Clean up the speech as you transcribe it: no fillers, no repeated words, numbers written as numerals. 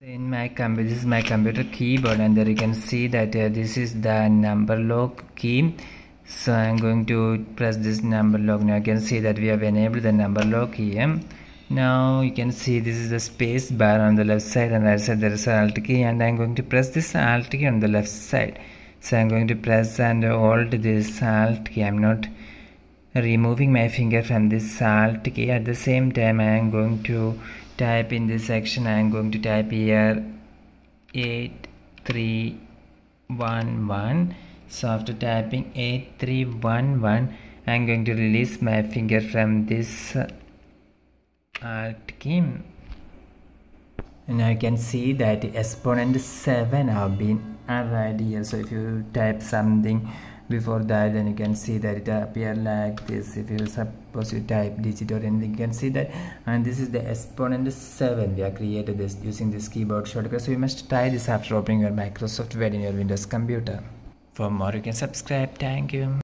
In my computer, this is my computer keyboard, and there you can see that this is the number lock key. So I'm going to press this number lock. Now you can see that we have enabled the number lock here. Now you can see this is the space bar on the left side, and right side there is an alt key, and I'm going to press this alt key on the left side. So I'm going to press and hold this alt key. I'm not removing my finger from this alt key. At the same time, I am going to type in this section. I am going to type here 8311. So after typing 8311, I am going to release my finger from this alt key. And now you can see that exponent 7 have been arrived here. So if you type something before that, then you can see that it appear like this. If you suppose you type digit or anything, you can see that, and this is the exponent 7. We have created this using this keyboard shortcut. So you must try this after opening your Microsoft Word in your Windows computer. For more, you can subscribe. Thank you.